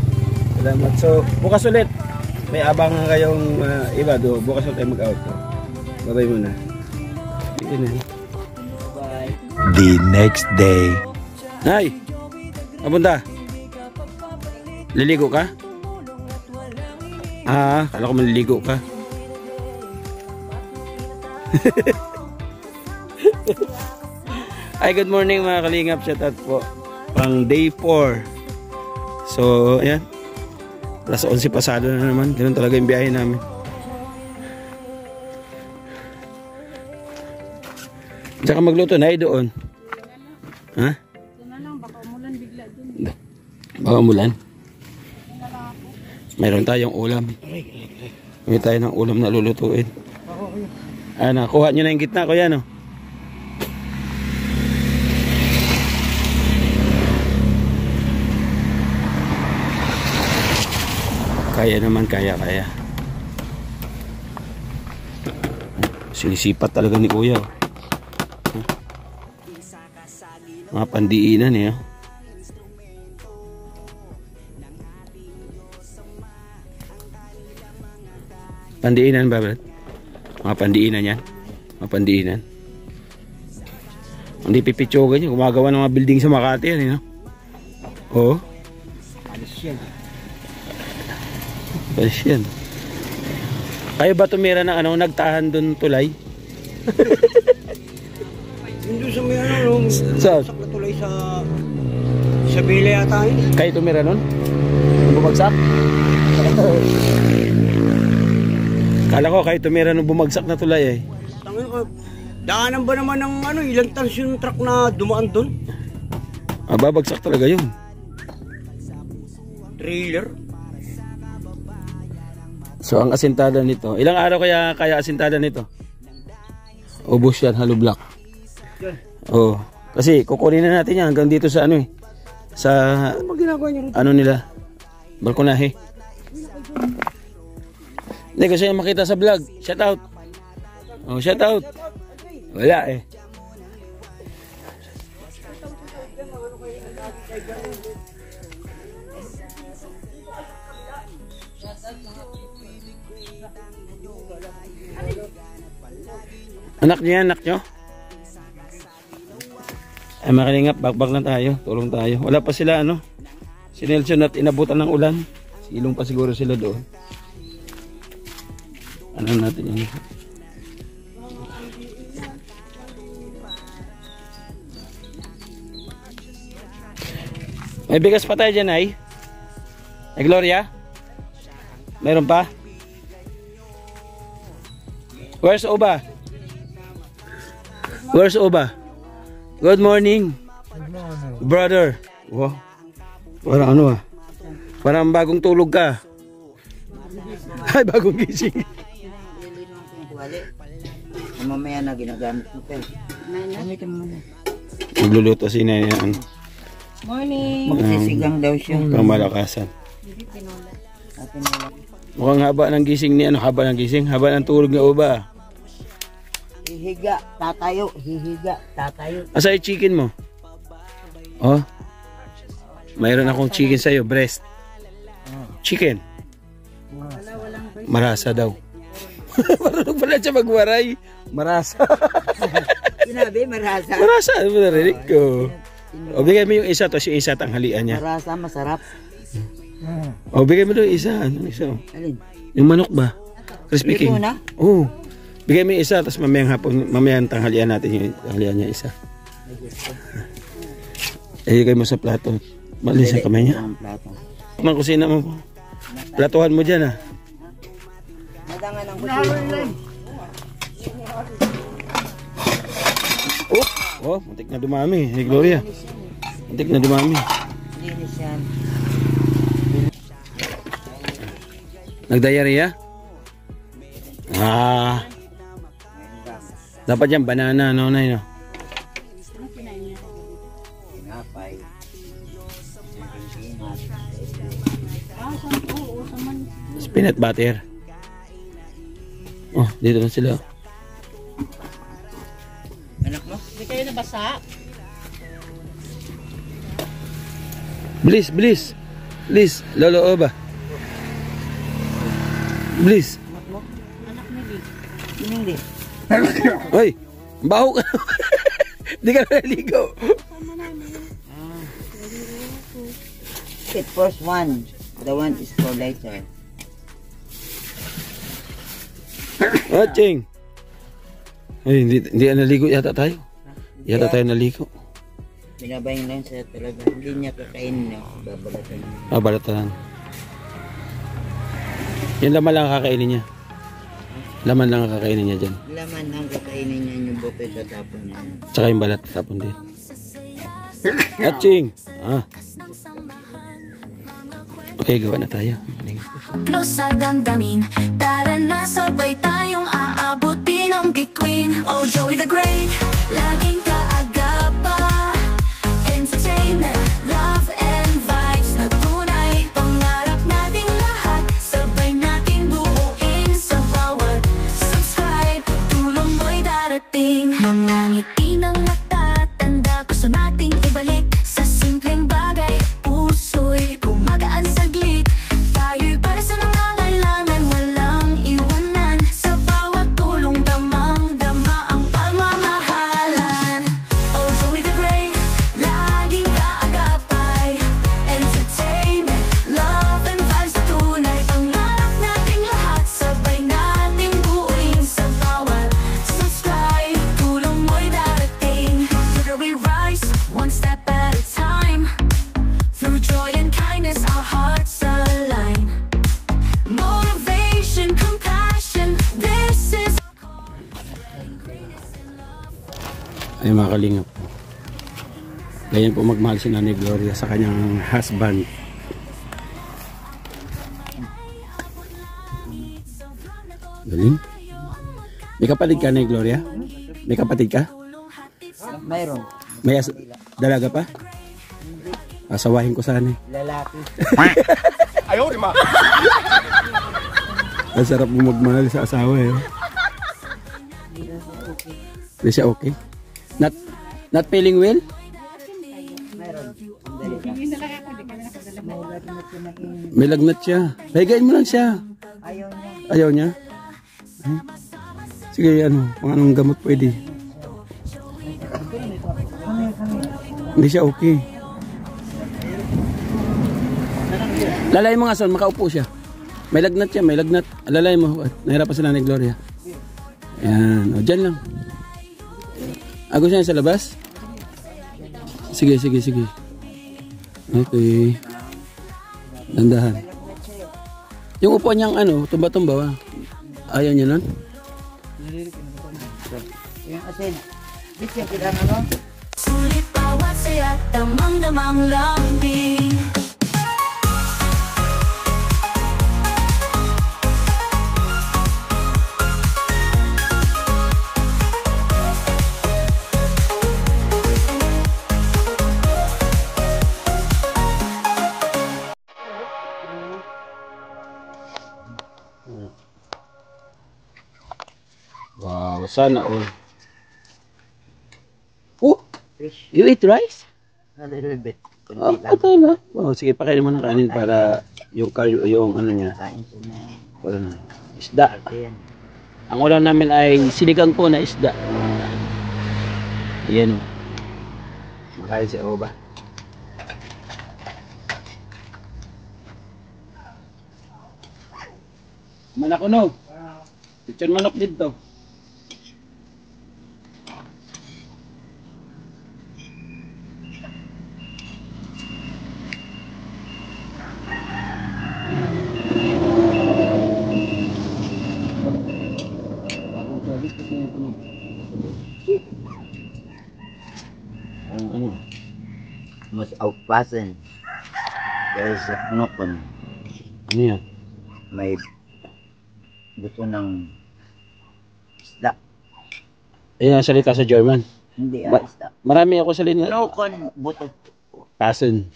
Salamat. So bukas ulit. May abangan kayong iba do. Bukas ulit tayo mag-out. Bye-bye muna. Sige na. Bye. The next day. Nay! Apunta? Liligo ka? Kala ko maliligo ka. Ay, good morning mga kalingap. Shout out po. Pang day 4. So, ayan. Alas 11 pasado na naman. Ganun talaga yung biyahe namin. Tsaka magluto na doon. Ha? Baka umulan bigla doon. Baka umulan? Mayroon tayong ulam. May tayo ng ulam na lulutuin. Kuha nyo na yung gitna ko yan, oh. Kaya naman, kaya. Sinisipat talaga ni kuya, oh. Mga pandiinan eh, oh. Pandiinan ba, Brad? Mga pandiinan yan. Mga pandiinan. Hindi pipitsogan nyo. Gumagawa ng mga building sa Makati yan, eh, no? Oo. Alis yan. Kayo ba tumira ng ano, nagtahan doon tulay? Hindi sa may ano, Saan? sakla tulay sa Bila yata yun. Kayo tumira nun? Bumagsak? Kala ko kayo tumira nung bumagsak na tulay eh. Tangin ko, daanan ba naman ng ano, ilang tons yung truck na dumaan doon? Ah, babagsak talaga yun. Trailer. So ang asintada nito, ilang araw kaya asintada nito? Ubos yan, hollow block. Oh, kasi kukunin na natin yan hanggang dito sa ano eh. Sa ano nila? Balkonahe. Hindi ko siya makita sa vlog. Shout out. Oh, shout out. Wala eh. Anak niyo yan, anak niyo? Ay makalingap, bakbak lang tayo, tulong tayo. Wala pa sila ano, si Nelson at inabutan ng ulan. Silong pa siguro sila doon. Ano natin yun? May bigas pa tayo dyan ay? Ay Gloria? Meron pa? Where's Oba? Where's Oba? Good morning. Brother. Wow. Parang ano ah. Parang bagong tulog ka. Ay, bagong gising. Mamaya na ginagamit mo pa. Gamitin mo na. Nagluluto si Nene ang Magsisigang daw siya. pamalakasan. Mukhang haba ng gising ni ano, haba ng gising, haba ng tulog ni Oba. Hihiga, tatayo, hihiga, tatayo. Asa yung chicken mo? Oh. Mayroon akong chicken sa'yo, breast. Chicken. Marasa daw. Marunong pala siya magwaray. Marasa. Sinabi, marasa. Marasa, ano ba narinig ko? O bigay mo yung isa, tapos yung isa tanghalian niya. Marasa, masarap. O bigay mo doon yung isa. Ano isa? Alin? Yung manok ba? Crispy Ito King. na? Oo. Bigay mo yung isa, tapos mamayang hapon, mamayang tanghalian natin yung tanghalian niya isa. Ibigay mo sa plato. Malis ang kamay niya. Ang plato. Mang kusina mo po. Platuhan mo dyan ah. Madangan ang kusina. Oh, muntik na dumami. Hey Gloria. Muntik na dumami. Linis yan. Nag-diarrhea? Ah. Dapat yan banana, no, no. Tinapay. Peanut butter. Oh, dito na sila. Anak mo? Hindi kayo nabasa? Bilis, bilis. Bilis, Lolo Oba. Bilis. Anak mo? Anak mo, di. Hindi. Hoy, baho ka. Di ka naligo. It first one. The one is for later. Watching. Ay, hindi naligo yata tayo. Yata tayo naligo. Binabayin lang siya talaga. Hindi niya kakainin niya. Babalatan niya. Ah, balatan. Yung laman lang kakainin niya. Laman lang kakainin niya dyan. Laman ang kakainin niya yung buto sa tapon niya. Tsaka yung balat tapon din. Watching. Ah. Okay, gawa na tayo. Close sa damdamin, tara na sabay tayong aabutin ang bituin. Oh, Joey the Great, laging kaagapa. Entertainment, love and vibes na tunay. Pangarap nating lahat, sabay nating buuin. Sa bawat subscribe, tulong mo'y darating. Mga ngiti ng mata, tanda gusto nating ibalik. Sa simpleng bagay, puso'y gumagaan saglit. Tayo'y para sa nangangailangan, walang iwanan. Sa bawat tulong damang-dama ang pagmamahalan. Ay mga kalingap. Ganyan po magmahal si Nanay Gloria sa kanyang husband. Galing. May kapatid ka, Nanay Gloria? May kapatid ka? Mayroon. May dalaga pa? Asawahin ko sana. Lalaki. Ayaw, di ma. Ang sarap mo magmahal sa asawa eh. Hindi siya okay? Not feeling well? Mayroon. May lagnat siya. Higain mo lang siya. Ayaw niya. Ayaw niya? Ay. Sige, kung anong gamot pwede. Hindi siya okay. Lalay mo nga son, makaupo siya. May lagnat siya, may lagnat. Lalay mo. Nahirapan sila ni Gloria. Ayan. O, dyan lang. Gusto niya sa labas? Sige, sige, sige. Okay. Dandahan. Yung upuan niyang tumba-tumba. Ayaw niya nun? Yung asin. Bitsin kita ano? Sulit bawat saya, damang-damang lambing. Wow, sana all. Oh, you eat rice? A little bit. Patay na. Oh, sige, pakainin mo ng kanin para yung niya. Kain po na. Wala na. Isda. Ayan. Ang ulam namin ay sinigang po na isda. Ayan o. Makain si Oba. Manok no? Picture manok dito. Mas outpassen. There's a knokon. Ano yan? May buto ng isda. Ayan ang salita sa German. Hindi isda. Marami ako salita. Knokon, buto. Passen.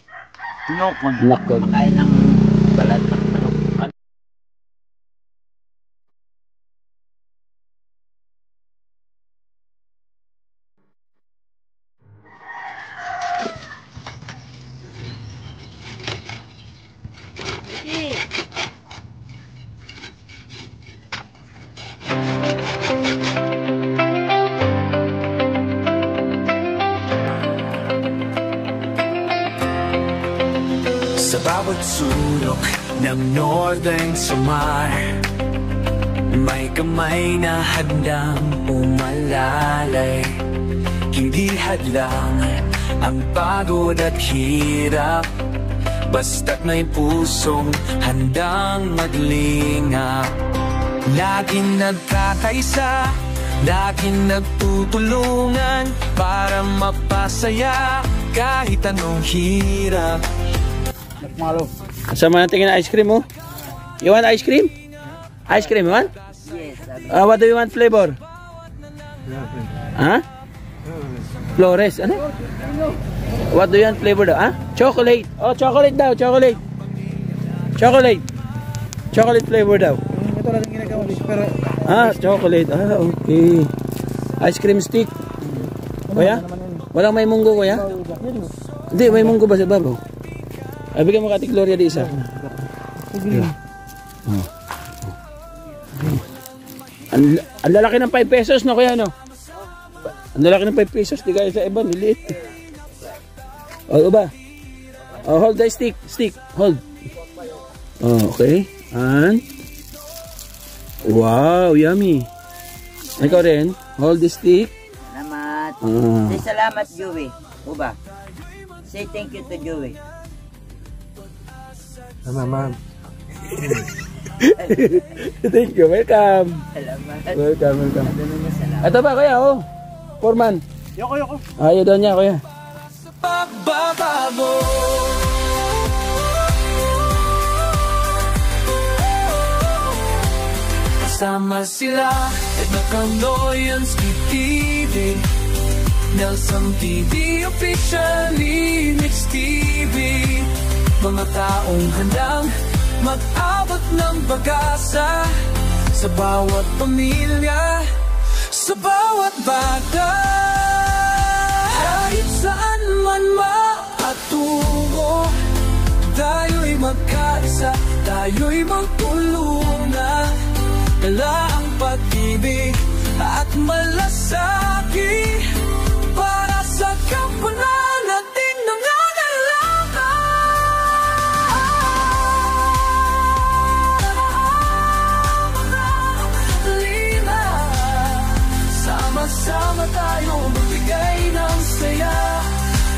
Knokon. Knokon. Makain ng balat ng manok. Sa bawat sulok ng Northern Samar, may kamay na handang umalalay. Hindi hadlang ang pagod at hirap, basta't may pusong handang maglingap. Laging nagkakaisa, laging nagtutulungan para mapasaya kahit anong hirap. Malo. Sama natin ng ice cream oh. You want ice cream? Ice cream, you want? Yes. What do you want flavor? Huh? Flores, ano? What do you want flavor daw? Chocolate. Oh, chocolate daw, chocolate. Chocolate. Chocolate flavor daw. Ito lang yung ginagawa dito. Pero Chocolate. Okay. Ice cream stick. Kuya? Walang may munggo, kuya? Hindi, may munggo ba sa babaw? Ay, bigyan mo ka Ate Gloria di isa. Ang lalaki ng 5 pesos na kuya, no? Ang lalaki ng 5 pesos, di kaya sa iba, niliit. O, ba? Hold the stick. Hold. Okay. And wow, yummy. Ikaw rin, hold the stick. Salamat. Say salamat, Joey. Uba. Say thank you to Joey. ma'am. Thank you, welcome. Salamat. Welcome. Salamat. Ito ba kuya, oh? Foreman. Yoko. Ayaw daw niya, kuya. Pagbabago kasama sila Edna Kaloyanski TV, Nelson TV officially, Mix TV. Mga taong handang mag-abot ng pag-asa sa bawat pamilya, sa bawat bata. Kahit saan man maatungo, tayo'y magkaisa, tayo'y magtulungan. Dala ang pag-ibig at malasaki para sa kapwanan nating nangangailangan. Sama-sama tayo magbigay ng saya.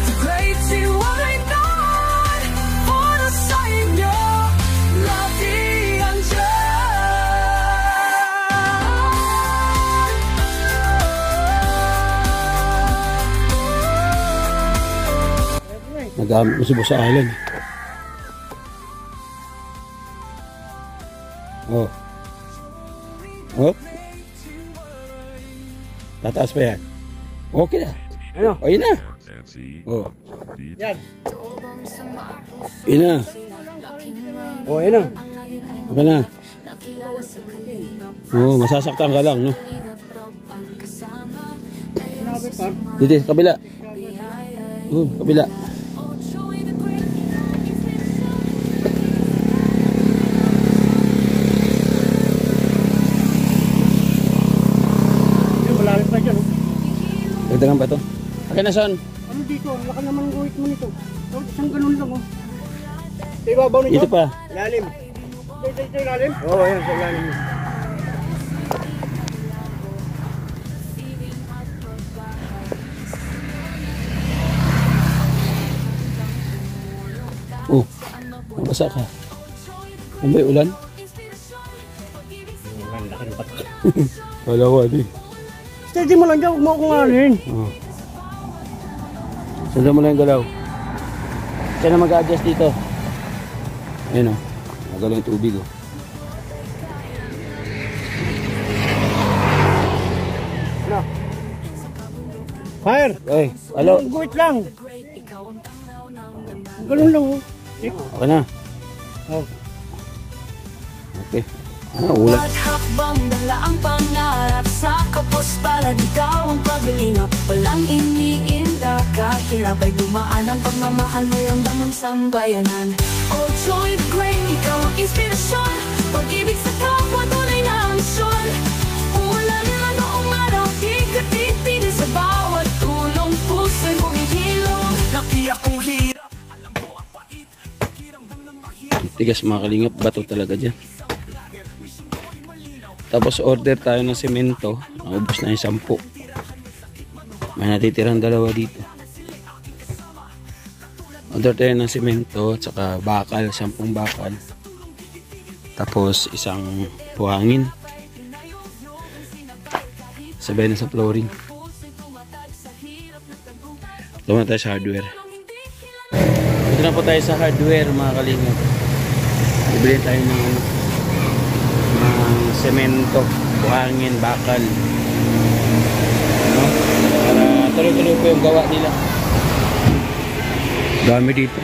The great C19 para sa inyo, lagi andyan. Nagamit mo si Boss Alan. Oh. Oh. Tataas pa yan. Okay na. Ano? O, yun na. Oh. Yan. Yun na. O, yan na. Okay na. Oh, masasaktan ka lang, no? Dito, kabila. Kabila. Dagdagan ba ito? Okay na, son. Ano dito? Laka naman ang guhit mo nito. Isang ganun lang, oh. Sa ibabaw nito? Dito pa. Ilalim. Sa ilalim? Oo, yan, sa ilalim. Oh, mabasa ka. Ano ba yung ulan? Ulan, laki ng patak. Wala ko, adi. Steady mo lang dyan, huwag mo akong alin. Oh. Sundan mo lang yung galaw. Siya na mag-adjust dito. Ayun, oh. Nagalaw yung tubig, oh. Ano? Fire! Ay, hello. Guhit lang. Ganun lang, oh. Okay na. Oh. Okay. Ulan. At hakbang dala ang pangarap sa kapos para di daw ang paglingap. Walang iniinda kahirap ay dumaan ang pagmamahal mo yung damang sambayanan. Oh Joy the Great, ikaw ang inspirasyon. Pag-ibig sa kapwa, tunay na misyon. Ulan na noong araw, tigat-titigil sa bawat tulong. Puso'y humihilom. Nakiyak kong hirap, alam mo ang pait, pakiramdam ng mahirap. Tigas mga kalingap. Bato talaga dyan. Tapos order tayo ng semento. Naubos na yung 10. May natitirang 2 dito. Order tayo ng semento at saka bakal, 10 bakal. Tapos isang buhangin. Sabay na sa flooring. Tuma tayo sa hardware. Ito na po tayo sa hardware mga kalingap. Bibili tayo ng semento, buhangin, bakal, ano? Para tuloy-tuloy po yung gawa nila. Dami dito.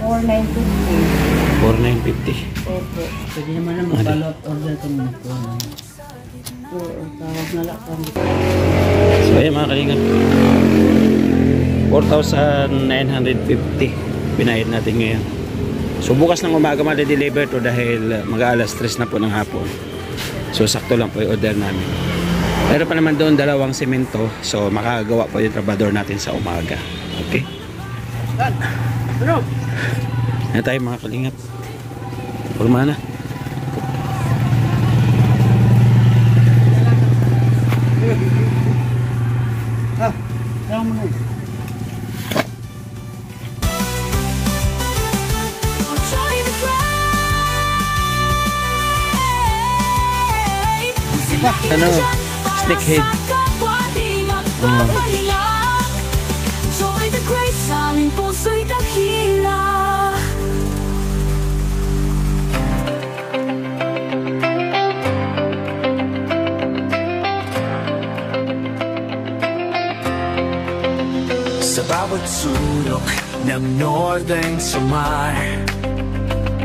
4,950. 4,950. Opo. Pwede naman lang mag-follow-up order ko muna po. Oo, tawag na lang kami. So ayan mga kalingap, 4,950 binayad natin ngayon. So bukas ng umaga ma-deliver to dahil mag-aalas 3 na po ng hapon. So sakto lang po yung order namin. Pero pa naman doon 2 semento. So makakagawa po yung trabador natin sa umaga. Okay? Ano? Yan tayo mga kalingap. Purma na. Kaya mo na. Ano? Snakehead. papahinga. Joy the Great sa aming puso'y dakila. Sa bawat sulok ng Northern Samar,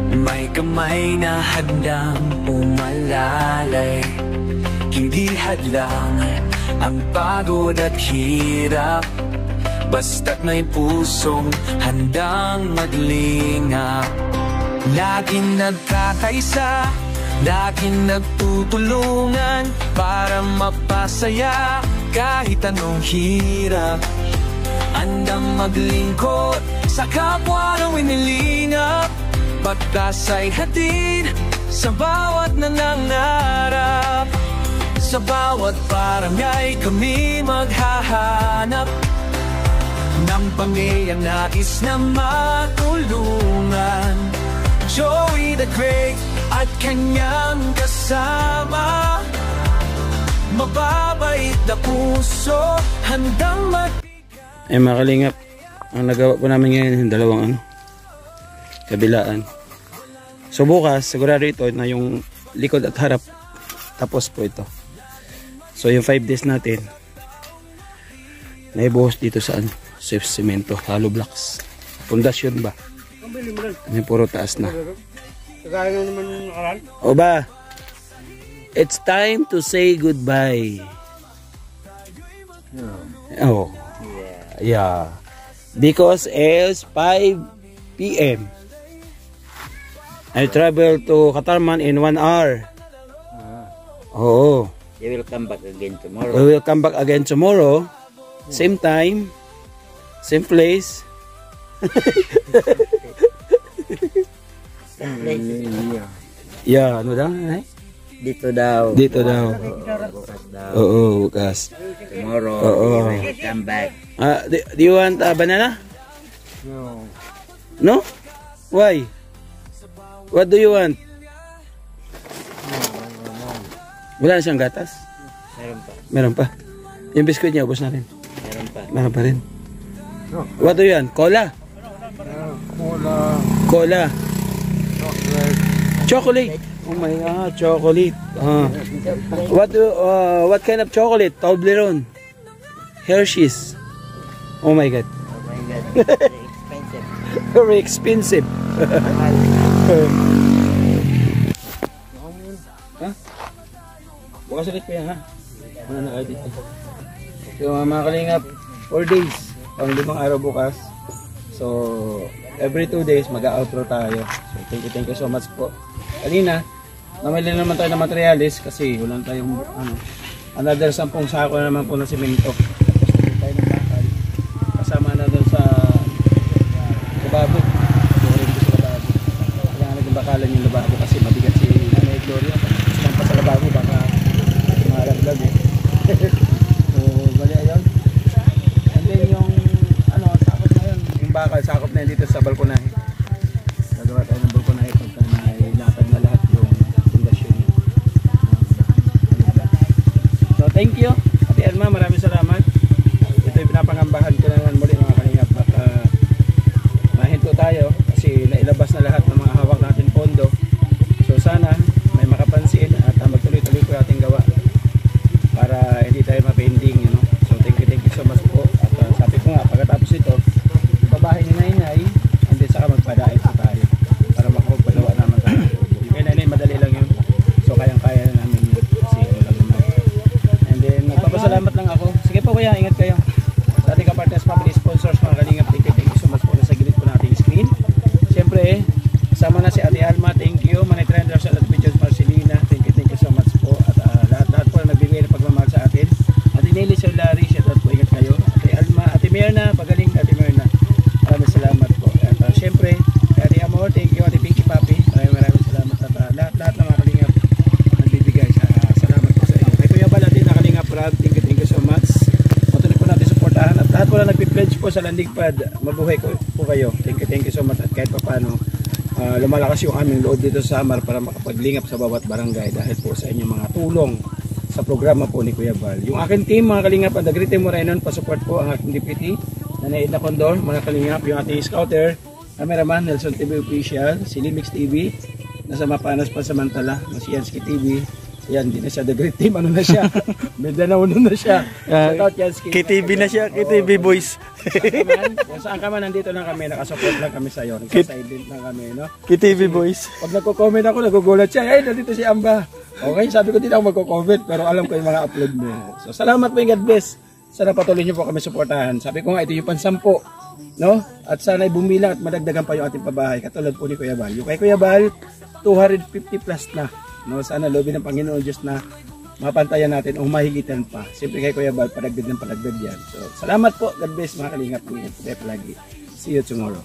may kamay na handang umalalay. Hindi hadlang ang pagod at hirap, basta't may pusong handang maglingap. Laging nagkakaisa, laging nagtutulungan para mapasaya kahit anong hirap. Andang maglingkod sa kapwa ng winilingap, pagtas ay hatid sa bawat nangangarap. Sa bawat barangay kami maghahanap ng pamilyang nais na matulungan. Joey the Great at kanyang kasama, mababait na puso, handang Ay mga kalingap, ang nagawa po namin ngayon yung dalawang kabilaan. So bukas sigurado ito na yung likod at harap, tapos po ito. So yung 5 days natin naibuhos dito sa semento, hollow blocks, pundasyon ba, may puro taas na. O ba, it's time to say goodbye. Oh yeah, because it's 5 PM. I travel to Katarman in 1 hour. Oh, They will come back again tomorrow. we will come back again tomorrow, same time, same place. Yeah, ano daw? Dito daw. Dito daw. Bukas daw. Oo, bukas. Tomorrow, Oo. we will come back. Do you want banana? No. No? Why? What do you want? Wala na siyang gatas? Meron pa. Meron pa. Yung biskuit niya, ubos na rin. Meron pa. Meron pa rin. What do you want? Cola? Cola. Cola. Chocolate. Chocolate. Oh my God, chocolate. What kind of chocolate? Toblerone. Hershey's. Oh my God. Oh my God. Very expensive. Very expensive. Ha? Bukas ulit pa yan, ha? Ano na kayo dito? So mga kalingap, 4 days. Pang 5 araw bukas. So every 2 days mag-outro tayo. So thank you so much po. Kanina, namili naman tayo ng materialis kasi wala tayong another 10 sako na naman po ng semento. Tapos tayo ng bakal. Kasama na doon sa lababo. Kailangan naging bakalan yung lababo kasi mabigat si Nanay Gloria. Saan pa sa lababo baka malaglag eh. So bali ayun. And then yung sakop na yun. Yung bakal sakop na yun dito sa balkonahe. Nagawa tayo ng balkonahe pagka nailatag na lahat yung pundasyon. So thank you Ate Elma, maraming salamat. Ito yung pinapangambahan ko naman muli mga kalingap. Baka mahinto tayo kasi nailabas na lahat ng mga hawak natin pondo. So sana may makapansin at magtuloy-tuloy po ating gawa para hindi tayo mapending, So thank you so much po. At sabi ko nga, pagkatapos ito, babahay ni Nainay, and then saka magpadaig po tayo para makapagpagawa naman tayo. Kaya Nainay, madali lang yun. So kayang-kaya na namin yun kasi walang naman. And then magpapasalamat lang ako. Sige po kuya, ingat kayo. Sa ating kapartners, family sponsors, mga kalingap, thank you so much po na sa gilid po nating screen. Siyempre, kasama na si Ate Alma, thank you. Manay Trenders at Videos Marcelina, thank you so much po. At lahat po na nagbigay ng pagmamahal sa atin. Ate Nelly Solari, shout out po, ingat kayo. Ate Alma, Ate Mirna, pagaling Ate Mirna. Maraming salamat po. At siyempre, Ate Amor, thank you. Ate Pinky Papi, maraming salamat. At lahat ng mga kalingap nagbibigay. Salamat po sa inyo. Kay Kuya Bal, Ate Nakalingap Rob, thank you so much. Patuloy po natin supportahan. At lahat po na nagpi-pledge po sa Landigpad, mabuhay po kayo. Thank you so much. At kahit pa paano, lumalakas yung aming loob dito sa Samar para makapaglingap sa bawat barangay dahil po sa inyong mga tulong sa programa po ni Kuya Bal. Yung aking team, mga kalingap, ang Dagrite Moreno, pasupport po ang aking deputy, Nanay Edna Condor, mga kalingap, yung ating scouter, cameraman, Nelson TV Official, si Limix TV, nasa Mapanas Pansamantala, si Yansky TV, yan, di na siya Dagrite Team, ano na siya, Mindanao na siya. Shout out Yansky. KTV na siya, KTV boys. Saan ka man, nandito lang kami, nakasupport lang kami sa'yo, nagsasilent lang kami, no? KTV boys. Pag nagko-comment ako, nagugulat siya, ay, nandito si Amba. Okay, sabi ko din ako magko-comment, pero alam ko yung mga upload mo. So, salamat po yung God bless. Sana patuloy niyo po kami suportahan. Sabi ko nga, ito yung pansampo, no? At sana bumilang at madagdagan pa yung ating pabahay, katulad po ni Kuya Bal. Yung kay Kuya Bal, 250 plus na. No? Sana lobby ng Panginoon Diyos na mapantayan natin o mahigitan pa. Siyempre kay Kuya Bal, padagdag ng padagdag yan. So, salamat po. God bless mga kalingap. Ingat po lagi. See you tomorrow.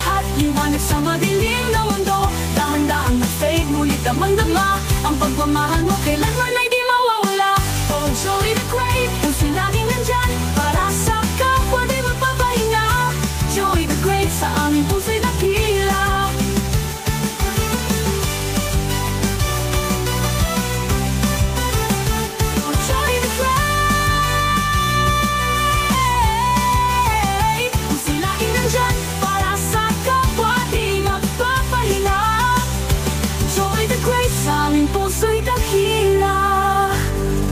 At liwanag sa madilim na mundo, dahan-dahan na fade, ngunit damang-dama ang pagmamahal mo kailanman ay